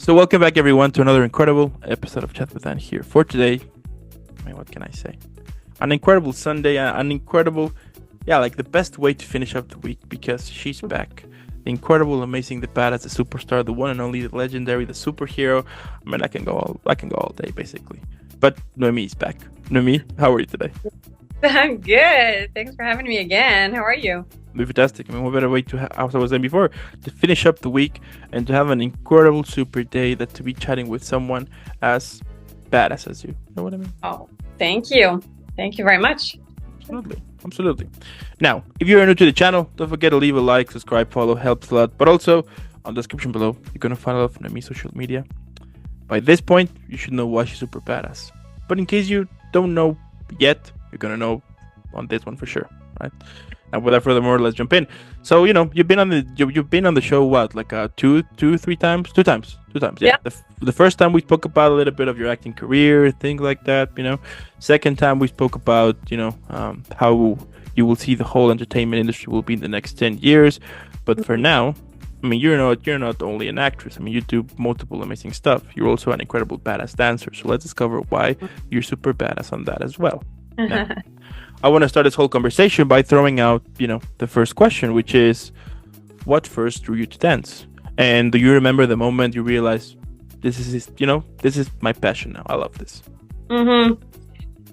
So welcome back everyone to another incredible episode of Chat with Dan here. For today, what can I say? An incredible Sunday, an incredible, like the best way to finish up the week because she's back. The incredible, amazing, the badass, the superstar, the one and only, the legendary, the superhero. I mean, I can go all day basically. But Nohémie is back. Nohémie, how are you today? I'm good. Thanks for having me again. How are you? Fantastic. I mean, what better way to, as I was saying before, to finish up the week and to have an incredible super day that to be chatting with someone as badass as you. You know what I mean? Oh, thank you. Thank you very much. Absolutely. Now, if you're new to the channel, don't forget to leave a like, subscribe, follow, helps a lot. But also, on the description below, you're going to find out from Nohémie social media. By this point, you should know why she's super badass. But in case you don't know yet, you're going to know on this one for sure, right? And without further ado, let's jump in. So you've been on the show like two times, yeah. The first time we spoke about a little bit of your acting career, things like that. Second time we spoke about how you will see the whole entertainment industry will be in the next 10 years. But for now, I mean, you're not only an actress. I mean, you do multiple amazing stuff. You're also an incredible badass dancer. So let's discover why you're super badass on that as well. Now, I want to start this whole conversation by throwing out, the first question, which is, what first drew you to dance? And do you remember the moment you realized this is my passion now? I love this. I don't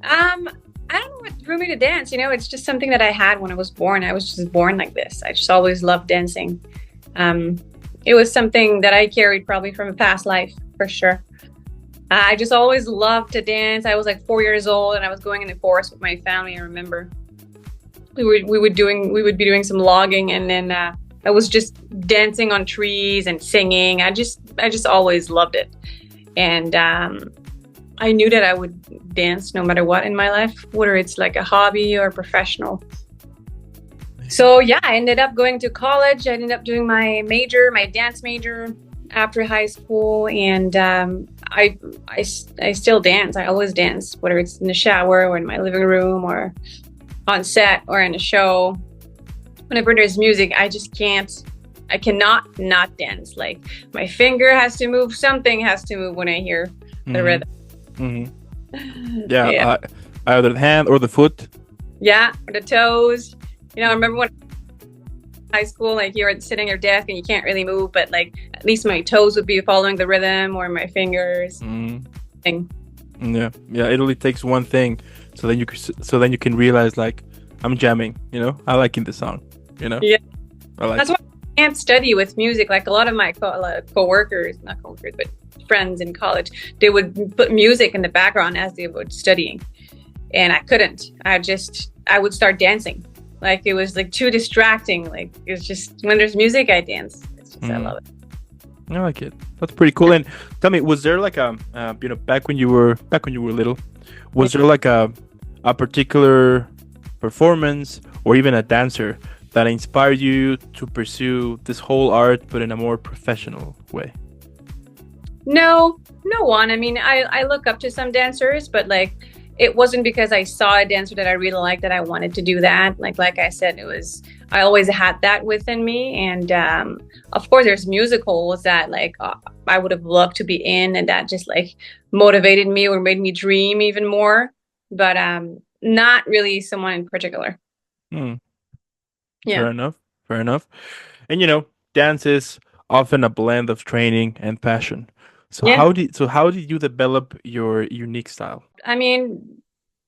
know what drew me to dance. It's just something that I had when I was born. I was just born like this. I just always loved dancing. It was something that I carried probably from a past life for sure. I just always loved to dance. I was like 4 years old and I was going in the forest with my family. I remember we would be doing some logging, and then I was just dancing on trees and singing. I just always loved it. And I knew that I would dance no matter what in my life, whether it's like a hobby or professional. So yeah, I ended up going to college. I ended up doing my dance major after high school, and I still dance. I always dance, whether it's in the shower or in my living room or on set or in a show. Whenever there's music, I cannot not dance. Like my finger has to move, something has to move when I hear the rhythm. Mm-hmm. Yeah. Either the hand or the foot. Yeah, or the toes. I remember when high school, like you're sitting at your desk and you can't really move, but like at least my toes would be following the rhythm, or my fingers. Yeah, it only takes one thing, so then you can realize like I'm jamming. I liking the song. Yeah, that's why I can't study with music. Like a lot of my coworkers, not coworkers, but friends in college, they would put music in the background as they were studying, and I couldn't. I would start dancing. Like it was like too distracting. Like it's just when there's music, I dance. It's just I love it. I like it. That's pretty cool. And tell me, was there like back when you were little, was there like a particular performance or even a dancer that inspired you to pursue this whole art, but in a more professional way? No one. I mean, I look up to some dancers, but like, it wasn't because I saw a dancer that I really liked that I wanted to do that. Like I said, I always had that within me. And of course, there's musicals that like I would have loved to be in, and that just like motivated me or made me dream even more. But not really someone in particular. Yeah. Fair enough. And dance is often a blend of training and passion. So Yeah. how did you develop your unique style? I mean,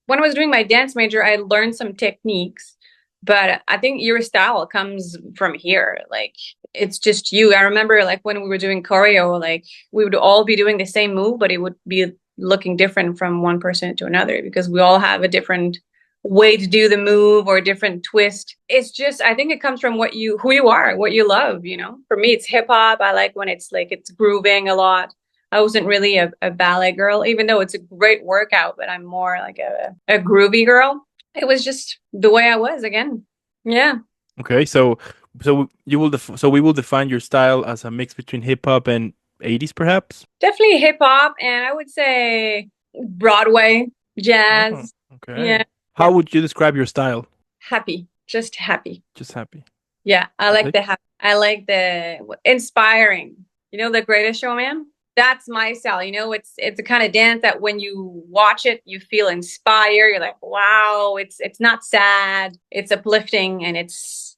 when I was doing my dance major, I learned some techniques, but I think your style comes from here. Like it's just you. I remember like when we were doing choreo, like we would all be doing the same move, but it would be looking different from one person to another because we all have a different way to do the move or a different twist. It's just, I think it comes from who you are, what you love. For me, it's hip hop. I like when it's like it's grooving a lot. I wasn't really a ballet girl, even though it's a great workout, but I'm more like a groovy girl. It was just the way I was again. Yeah. Okay, so we will define your style as a mix between hip hop and 80s, perhaps. Definitely hip hop, and I would say Broadway, jazz. Oh, okay. Yeah. How would you describe your style? Happy, just happy. Just happy. Yeah, I like the inspiring. The Greatest Showman? That's my style. It's a kind of dance that when you watch it, you feel inspired. You're like, wow, it's not sad, it's uplifting, and it's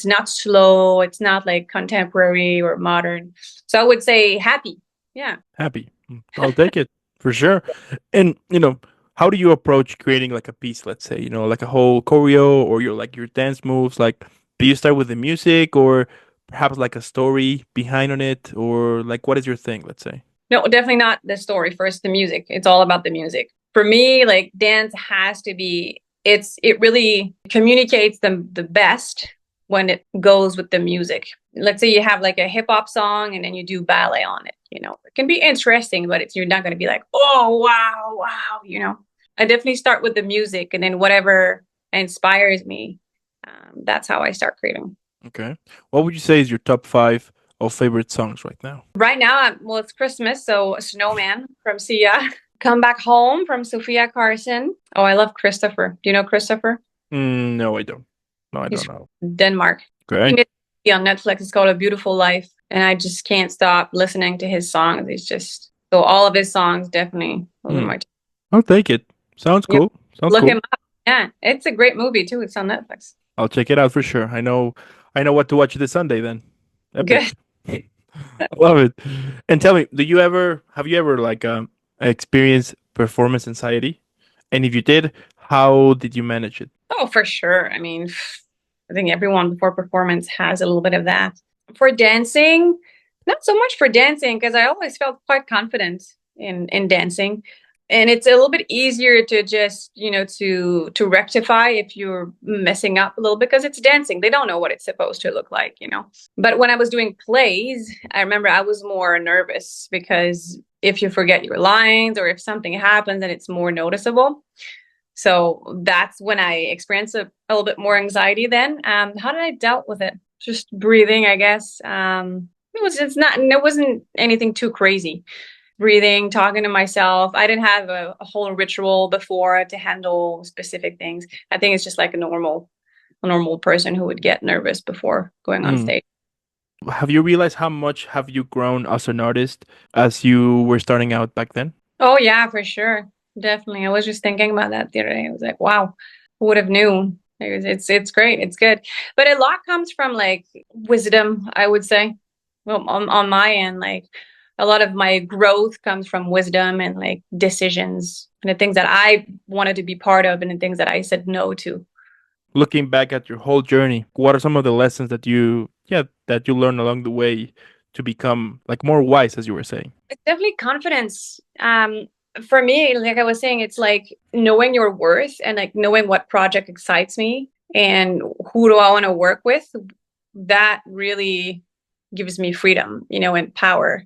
not slow, it's not like contemporary or modern. So I would say happy. Yeah. Happy. I'll take it for sure. And how do you approach creating like a piece, let's say, like a whole choreo or your dance moves? Like, do you start with the music or perhaps like a story behind on it, or like what is your thing, let's say? No, definitely not the story. First, the music. It's all about the music. For me, like dance has to be it really communicates the best when it goes with the music. Let's say you have like a hip hop song and then you do ballet on it, It can be interesting, but you're not going to be like, "Oh, wow, wow." I definitely start with the music and then whatever inspires me. That's how I start creating. Okay. What would you say is your top five of favorite songs right now? Right now, well, it's Christmas, so Snowman from Sia. Come Back Home from Sophia Carson. Oh, I love Christopher. Do you know Christopher? No, I don't. No, I He's don't know. from Denmark. Okay. You can see on Netflix. It's called A Beautiful Life, and I just can't stop listening to his songs. He's just so all of his songs definitely those are Hmm. my. I'll take it. Sounds Yep. cool. Sounds Look cool. him up. Yeah, it's a great movie too. It's on Netflix. I'll check it out for sure. I know what to watch this Sunday then. Good. Epic. I love it. And tell me, have you ever like experienced performance anxiety? And if you did, how did you manage it? Oh, for sure. I mean, I think everyone before performance has a little bit of that. For dancing, not so much for dancing because I always felt quite confident in dancing. And it's a little bit easier to just, to rectify if you're messing up a little bit because it's dancing. They don't know what it's supposed to look like. But when I was doing plays, I remember I was more nervous because if you forget your lines or if something happens and it's more noticeable. So that's when I experienced a little bit more anxiety then. How did I dealt with it? Just breathing, I guess. It wasn't anything too crazy. Breathing, talking to myself. I didn't have a whole ritual before to handle specific things. I think it's just like a normal person who would get nervous before going on Mm. stage. Have you realized how much have you grown as an artist as you were starting out back then? Oh yeah, for sure. Definitely. I was just thinking about that the other day. I was like, wow, who would have knew? It's great. It's good. But a lot comes from like wisdom, I would say. Well, on my end, like a lot of my growth comes from wisdom and like decisions and the things that I wanted to be part of and the things that I said no to. Looking back at your whole journey, what are some of the lessons that you learned along the way to become like more wise, as you were saying? It's definitely confidence. For me, like I was saying, it's like knowing your worth and like knowing what project excites me and who do I want to work with. That really gives me freedom, and power.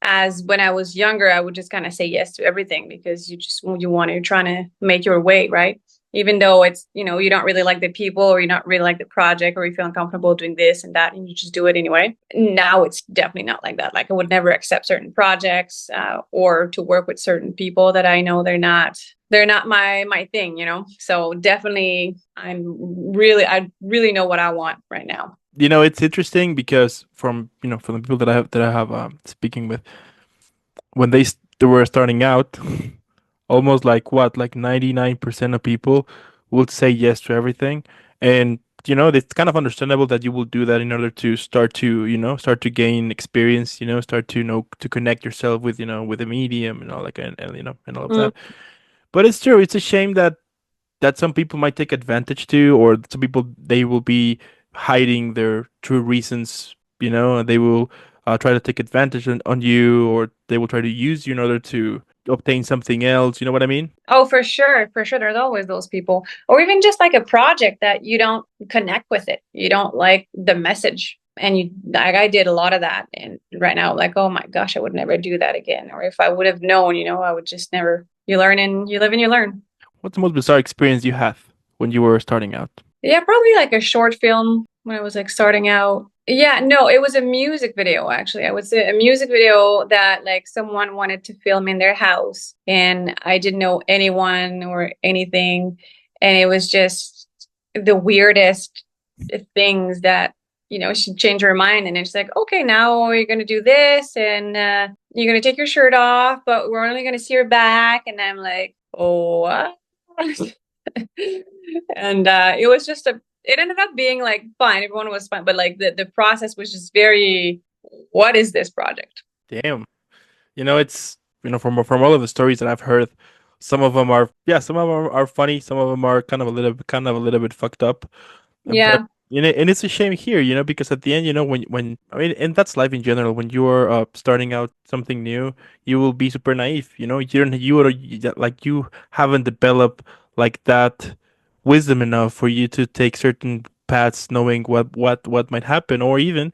As when I was younger, I would just kind of say yes to everything because you're trying to make your way, right? Even though it's, you don't really like the people or you don't really like the project or you feel uncomfortable doing this and that and you just do it anyway. Now it's definitely not like that. Like I would never accept certain projects or to work with certain people that I know they're not my thing. So definitely I really know what I want right now. It's interesting because from the people that I have speaking with, when they were starting out, almost like what, like 99% of people would say yes to everything. And it's kind of understandable that you will do that in order to start to gain experience, start to know to connect yourself with the medium and all like and all of Mm. that. But it's true, it's a shame that some people might take advantage to, or some people they will be hiding their true reasons, and they will try to take advantage on you, or they will try to use you in order to obtain something else. You know what I mean? Oh, for sure. For sure. There's always those people. Or even just like a project that you don't connect with it. You don't like the message. And like I did a lot of that. And right now, like, oh my gosh, I would never do that again. Or if I would have known, I would just never. You learn and you live and you learn. What's the most bizarre experience you had when you were starting out? Yeah, probably like a short film when I was like starting out. Yeah, no, it was a music video actually. I would say a music video that like someone wanted to film in their house and I didn't know anyone or anything. And it was just the weirdest things that she changed her mind, and then she's like, okay, now you're gonna do this, and you're gonna take your shirt off, but we're only gonna see your back. And I'm like, oh, what? And it ended up being like fine. Everyone was fine, but like the process was just very, what is this project? Damn. It's from all of the stories that I've heard, some of them are yeah, some of them are funny, some of them are kind of a little bit fucked up. But Yeah, and it's a shame here, because at the end, when I mean, and that's life in general. When you are starting out something new, you will be super naive. Like you haven't developed like that wisdom enough for you to take certain paths, knowing what might happen, or even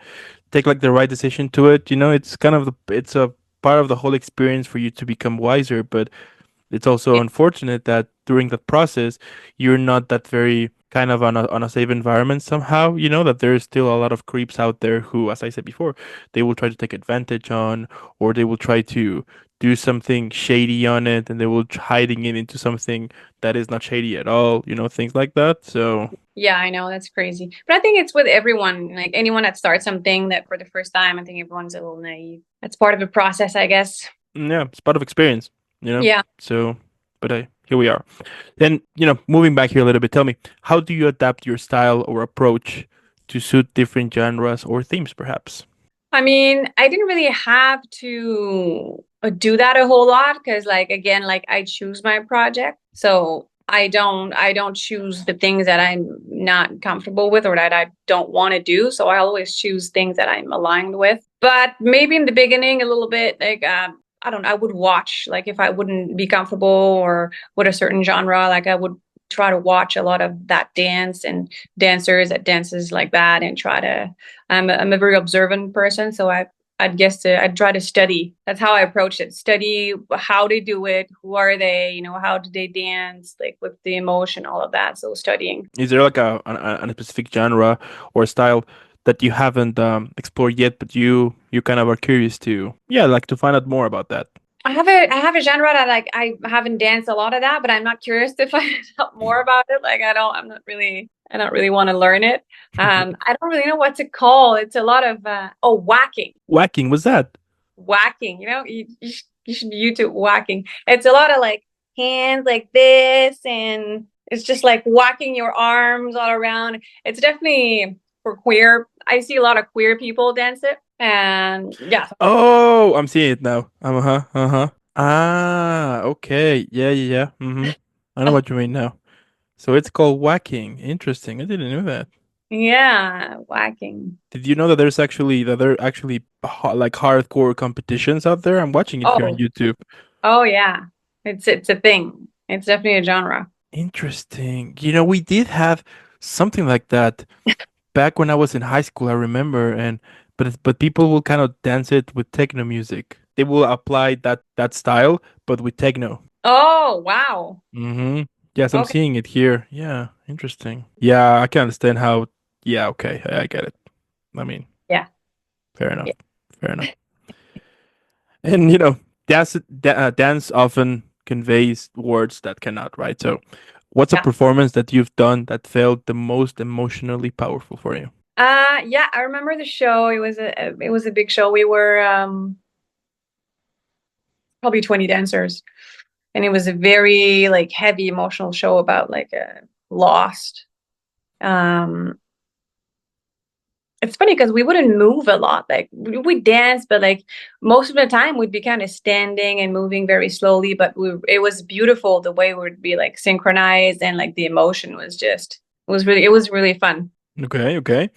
take like the right decision to it. It's a part of the whole experience for you to become wiser, but it's also yeah, unfortunate that during that process, you're not that very kind of on a safe environment somehow, that there's still a lot of creeps out there who, as I said before, they will try to take advantage on, or they will try to do something shady on it, and they will hiding it into something that is not shady at all, things like that. So, yeah. I know that's crazy, but I think it's with everyone. Like anyone that starts something that for the first time, I think everyone's a little naive. That's part of the process, I guess. yeah, it's part of experience, you know. Yeah. So, but here we are. Then, moving back here a little bit, tell me, how do you adapt your style or approach to suit different genres or themes, perhaps? I mean, I didn't really have to do that a whole lot because, like, again, like I choose my project, so I don't choose the things that I'm not comfortable with or that I don't want to do. So I always choose things that I'm aligned with. But maybe in the beginning, a little bit like I don't know, I would watch like if I wouldn't be comfortable or with a certain genre, like I would try to watch a lot of that dance and dancers that dances like that and try to I'm a very observant person, so I'd try to study. That's how I approach it. Study how they do it, who are they, how do they dance, like with the emotion, all of that. So studying. Is there like a specific genre or style that you haven't explored yet, but you kind of are curious to, yeah, like to find out more about that? I have a genre that like I haven't danced a lot of that, but I'm not curious to find out more about it. Like I don't really want to learn it. I don't really know what to call. It's a lot of whacking. Whacking, was that? Whacking, you should be YouTube whacking. It's a lot of like hands like this, and it's just like whacking your arms all around. It's definitely for queer. I see a lot of queer people dance it, and yeah, Oh, I'm seeing it now. Uh-huh, uh-huh. Ah, okay. Yeah, yeah, yeah. Mm-hmm. I know what you mean now. So it's called whacking. Interesting. I didn't know that. yeah, whacking. Did you know that there are actually like hardcore competitions out there? I'm watching it here on Oh, YouTube. oh yeah, it's a thing. It's definitely a genre. Interesting. We did have something like that back when I was in high school, I remember, and but people will kind of dance it with techno music. They will apply that style, but with techno. Oh wow. Mm-hmm. Yes, I'm Okay. seeing it here. Yeah, interesting. Yeah, I can understand how. Yeah, okay, I get it. I mean, Yeah. fair enough. Yeah. Fair enough. And dance often conveys words that cannot, right? So, what's a Yeah. performance that you've done that felt the most emotionally powerful for you? Yeah, I remember the show. It was a big show. We were probably 20 dancers, and it was a very like heavy emotional show about like lost. Um it's funny because we wouldn't move a lot. Like we dance, but like most of the time we'd be kind of standing and moving very slowly, but it was beautiful the way we'd be like synchronized, and like the emotion was just it was really fun. Okay, okay.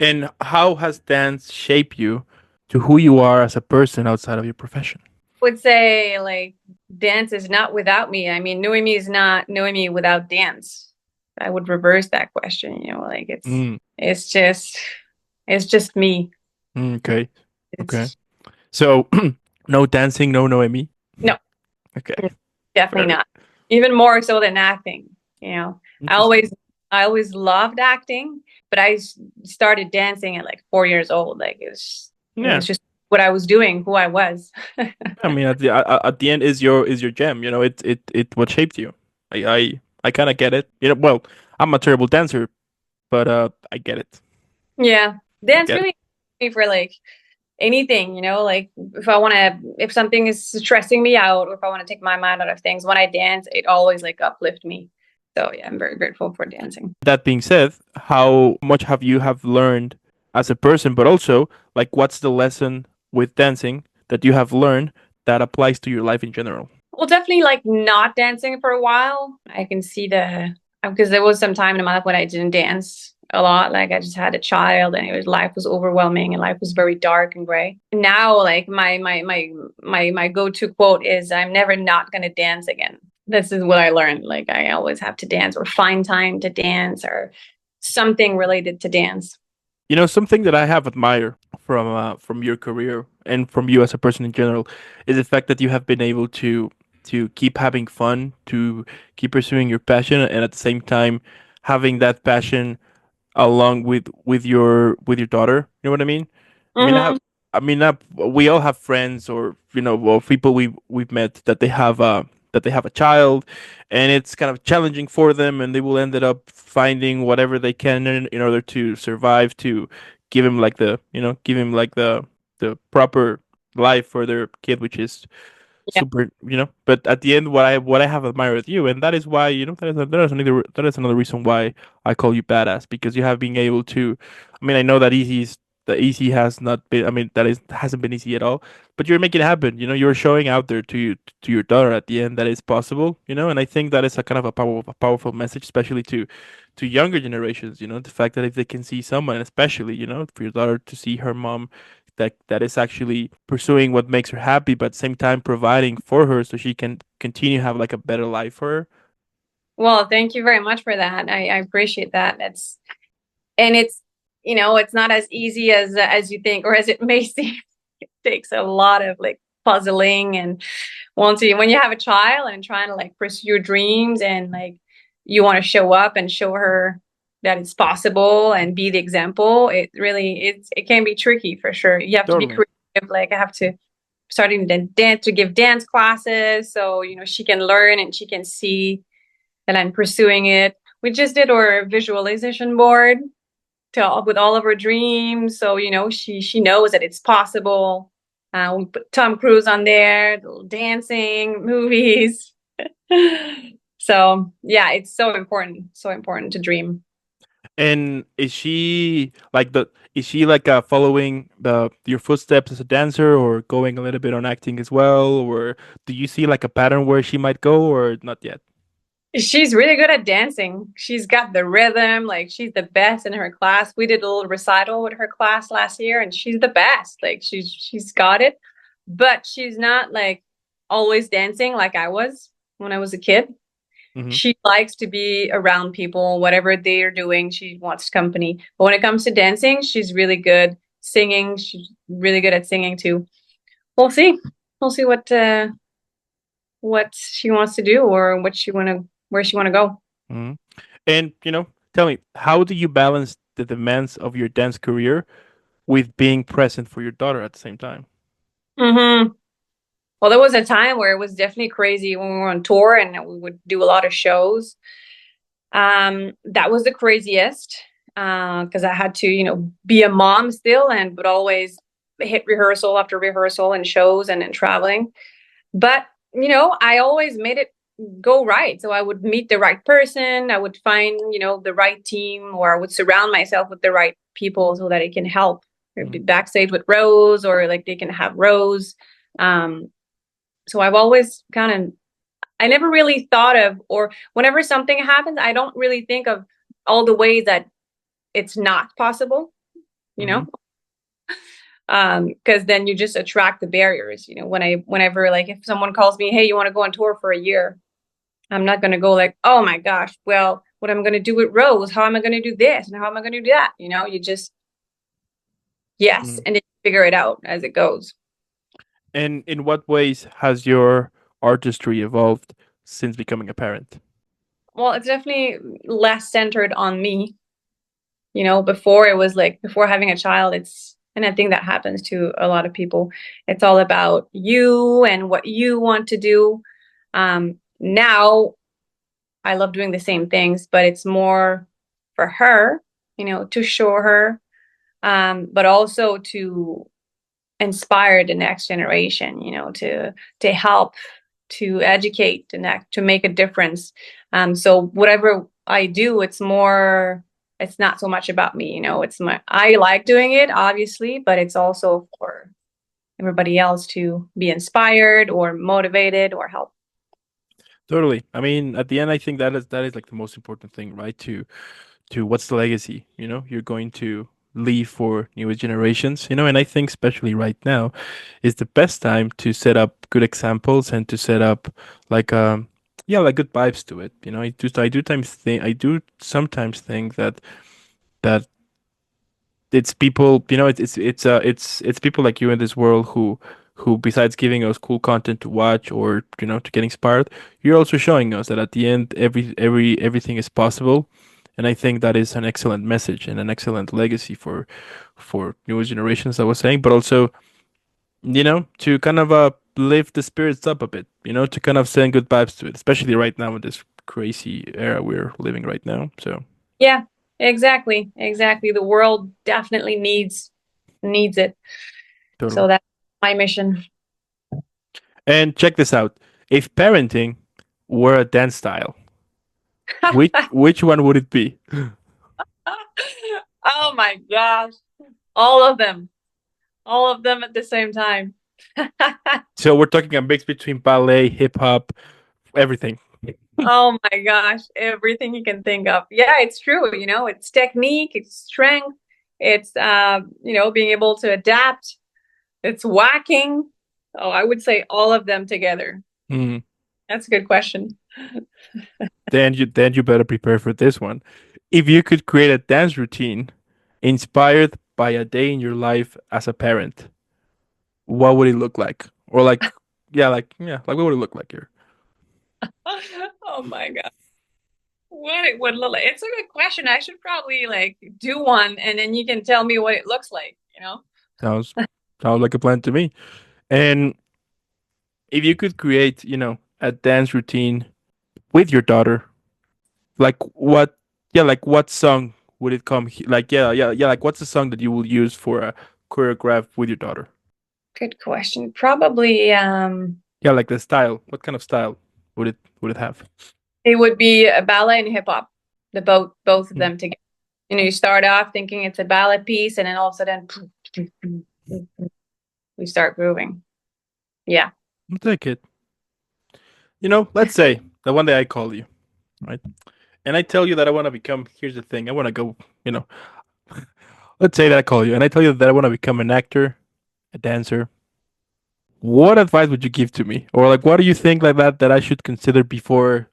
And how has dance shaped you to who you are as a person outside of your profession? Would say like dance is not without me. I mean, Noémie is not Noémie without dance. I would reverse that question, like Mm, it's just it's just me. okay, okay. It's So, no dancing, no Noemi. no, Okay, definitely fair. not. Even more so than acting, you know. I Interesting. always I always loved acting, but started dancing at like 4 years old. Like it was Yeah, just what I was doing, who I was. I mean, at the end is your gem. It what shaped you. I kind of get it. Well, I'm a terrible dancer, but I get it. Yeah. I Dance get it. really me for like anything, like if something is stressing me out or if I want to take my mind out of things, when I dance, it always like uplift me. So yeah, I'm very grateful for dancing. That being said, how much have you have learned as a person, but also like what's the lesson with dancing that you have learned that applies to your life in general? Well, definitely like not dancing for a while. I can see because there was some time in my life when I didn't dance a lot. Like I just had a child and life was overwhelming and life was very dark and gray. Now, like my go-to quote is I'm never not gonna dance again. This is what I learned. Like I always have to dance or find time to dance or something related to dance. You know, something that I have admired from your career and from you as a person in general is the fact that you have been able to keep having fun, to keep pursuing your passion, and at the same time having that passion along with your daughter. You know what I mean? I mean, Mm-hmm. we all have friends or well, people we've met that they have a child, and it's kind of challenging for them, and they will end up finding whatever they can in order to survive, to give him like the proper life for their kid, which is Yeah. super, but at the end what I have admired with you, and that is why that is another reason why I call you badass, because you have been able to, I mean, I know that the easy has not been, I mean, that is hasn't been easy at all, but you're making it happen. You're showing out there to your daughter at the end that it's possible, and I think that is a kind of a powerful message, especially to younger generations. The fact that if they can see someone, especially for your daughter to see her mom that is actually pursuing what makes her happy, but at the same time providing for her so she can continue to have like a better life for her. Well, thank you very much for that. I appreciate that. It's not as easy as you think or as it may seem. It takes a lot of like puzzling and when you have a child and trying to like pursue your dreams and like you want to show up and show her that it's possible and be the example, it can be tricky for sure. You have to be Totally. creative. Like I have to starting to dance to give dance classes so she can learn and she can see that I'm pursuing it. We just did our visualization board with all of her dreams. So, she knows that it's possible. We put Tom Cruise on there, dancing, movies. So yeah, it's so important to dream. And is she like following the your footsteps as a dancer, or going a little bit on acting as well, or do you see like a pattern where she might go, or not yet? She's really good at dancing. She's got the rhythm, like she's the best in her class. We did a little recital with her class last year and she's the best. Like she's got it. But she's not like always dancing like I was when I was a kid. Hmm. She likes to be around people, whatever they're doing, she wants company. But when it comes to dancing, she's really good. Singing, she's really good at singing too. We'll see. We'll see what she wants to do or where she wanna go. Hmm. And tell me, how do you balance the demands of your dance career with being present for your daughter at the same time? Mm-hmm. Well, there was a time where it was definitely crazy when we were on tour and we would do a lot of shows. That was the craziest because I had to, be a mom still but always hit rehearsal after rehearsal and shows and traveling. But, I always made it go right. So I would meet the right person. I would find, the right team, or I would surround myself with the right people so that it can help. Or be Hmm. backstage with Rose or like they can have Rose. Um, so I've always I never really thought of, or whenever something happens, I don't really think of all the ways that it's not possible, you Hmm. know? Because then you just attract the barriers, whenever like if someone calls me, hey, you want to go on tour for a year? I'm not going to go like, oh my gosh, well, what am I going to do with Rose? How am I going to do this? And how am I going to do that? You just, yes. Hmm. And then figure it out as it goes. And in what ways has your artistry evolved since becoming a parent? Well, it's definitely less centered on me. Before it was like before having a child, and I think that happens to a lot of people. It's all about you and what you want to do. Now I love doing the same things, but it's more for her, to show her but also to inspire the next generation, to help, to educate the next, to make a difference. So whatever I do, it's not so much about me, I like doing it, obviously, but it's also for everybody else to be inspired or motivated or help. Totally. I mean, at the end, I think that is like the most important thing, right? To what's the legacy, you're going to leave for newer generations, and I think especially right now is the best time to set up good examples and to set up like yeah, like good vibes to it. I do sometimes think that it's people, it's people like you in this world who besides giving us cool content to watch or to get inspired, you're also showing us that at the end everything is possible. And I think that is an excellent message and an excellent legacy for newer generations, I was saying, but also to kind of lift the spirits up a bit, to kind of send good vibes to it, especially right now in this crazy era we're living right now. So Yeah, exactly. The world definitely needs it. totally. So that's my mission. And check this out. If parenting were a dance style, which one would it be? Oh my gosh. All of them. All of them at the same time. So we're talking a mix between ballet, hip hop, everything. Oh my gosh. Everything you can think of. Yeah, it's true. It's technique, it's strength, it's being able to adapt, it's whacking. Oh, I would say all of them together. Mm. That's a good question. Then you better prepare for this one. If you could create a dance routine inspired by a day in your life as a parent, what would it look like? Or like what would it look like here? Oh my God. What it would look like. It's a good question. I should probably like do one and then you can tell me what it looks like. Sounds sounds like a plan to me. And if you could create, a dance routine with your daughter, like what, yeah, like what song would it come like, yeah, like what's the song that you will use for a choreograph with your daughter? Good question. Probably Yeah, like the style. What kind of style would it have? it would be a ballet and hip hop. The both of Mm, them together. You start off thinking it's a ballet piece and then all of a sudden we start grooving. Yeah. I'll take it. Let's say that one day I call you, right? And I tell you that I want to become, here's the thing, I want to go, you know, let's say that I call you and I tell you that I want to become an actor, a dancer. What advice would you give to me? Or like, what do you think like that I should consider before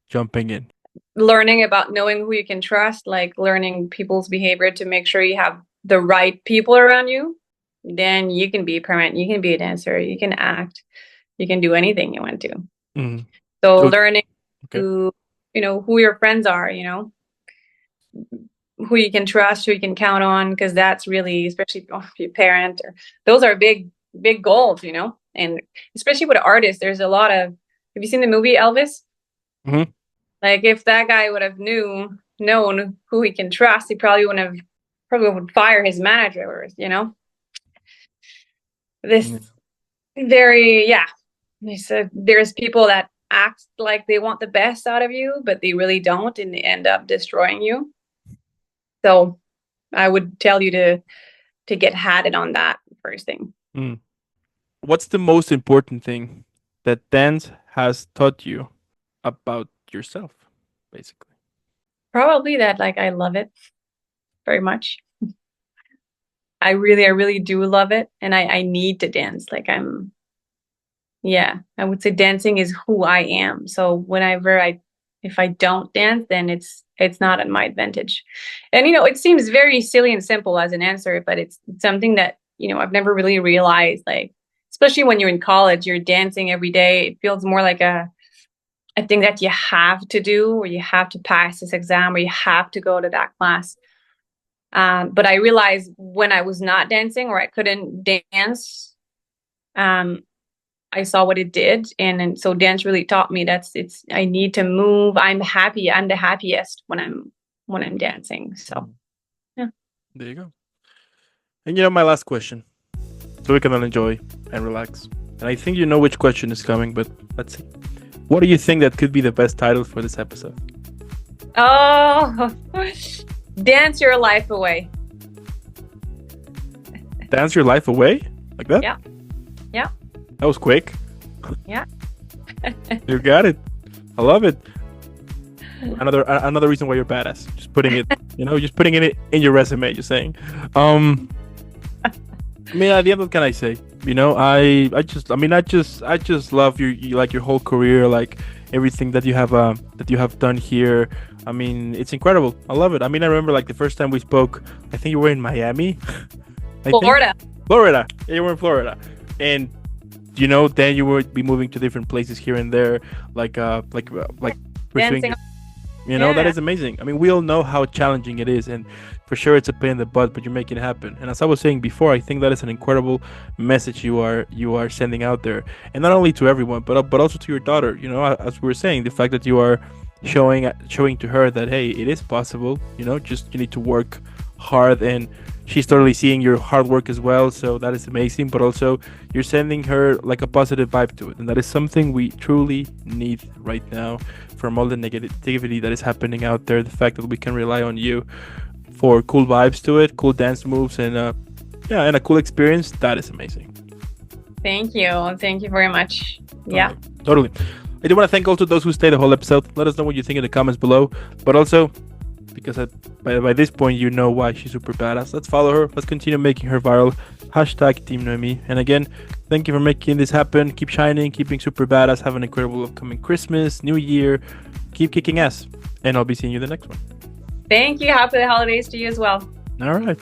jumping in? Learning about knowing who you can trust, like learning people's behavior to make sure you have the right people around you, then you can be a parent, you can be a dancer, you can act, you can do anything you want to. Mm. So So, learning okay. who, who your friends are, who you can trust, who you can count on, because that's really, especially if you're a parent, or those are big goals. And especially with artists, there's a lot of, have you seen the movie Elvis? Hmm. Like if that guy would have known who he can trust, he probably would fire his manager. This very, yeah. They said there's people that act like they want the best out of you, but they really don't, and they end up destroying you. So I would tell you to get had it on that first thing. Mm. What's the most important thing that dance has taught you about yourself, basically? Probably that, like, I love it very much. I really do love it, and I need to dance. Like yeah, I would say dancing is who I am. So if I don't dance, then it's not at my advantage. And it seems very silly and simple as an answer, but it's something that, I've never really realized. Like, especially when you're in college, you're dancing every day. It feels more like a thing that you have to do, or you have to pass this exam, or you have to go to that class. But I realized when I was not dancing or I couldn't dance, um, I saw what it did, and so dance really taught me I need to move. I'm happy. I'm the happiest when I'm dancing. So Mm. yeah. There you go. And my last question, so we can all enjoy and relax. And I think you know which question is coming, but let's see. What do you think that could be the best title for this episode? Oh, dance your life away. Dance your life away? Like that? Yeah. Yeah. That was quick. Yeah. You got it. I love it. Another reason why you're badass. Just putting it, just putting it in your resume. Just saying. I mean, at the end, what can I say? I just love your whole career, like everything that you have done here. I mean, it's incredible. I love it. I mean, I remember like the first time we spoke. I think you were in Miami. Florida. Florida. Yeah, you were in Florida, and then you would be moving to different places here and there, like pursuing. Dancing. That is amazing. I mean, we all know how challenging it is, and for sure it's a pain in the butt, but you're making it happen. And as I was saying before, I think that is an incredible message you are sending out there, and not only to everyone, but also to your daughter. As we were saying, the fact that you are showing to her that, hey, it is possible. Just you need to work hard, and she's totally seeing your hard work as well. So that is amazing. But also, you're sending her like a positive vibe to it, and that is something we truly need right now. From all the negativity that is happening out there, the fact that we can rely on you for cool vibes to it, cool dance moves, and and a cool experience, that is amazing. Thank you very much. Yeah, totally. I do want to thank also those who stayed the whole episode. Let us know what you think in the comments below, but also, because by this point you know why she's super badass, let's follow her, let's continue making her viral. #Team Nohémie. And again, thank you for making this happen. Keep shining, keeping super badass. Have an incredible upcoming Christmas, New Year. Keep kicking ass, and I'll be seeing you the next one. Thank you. Happy holidays to you as well. All right.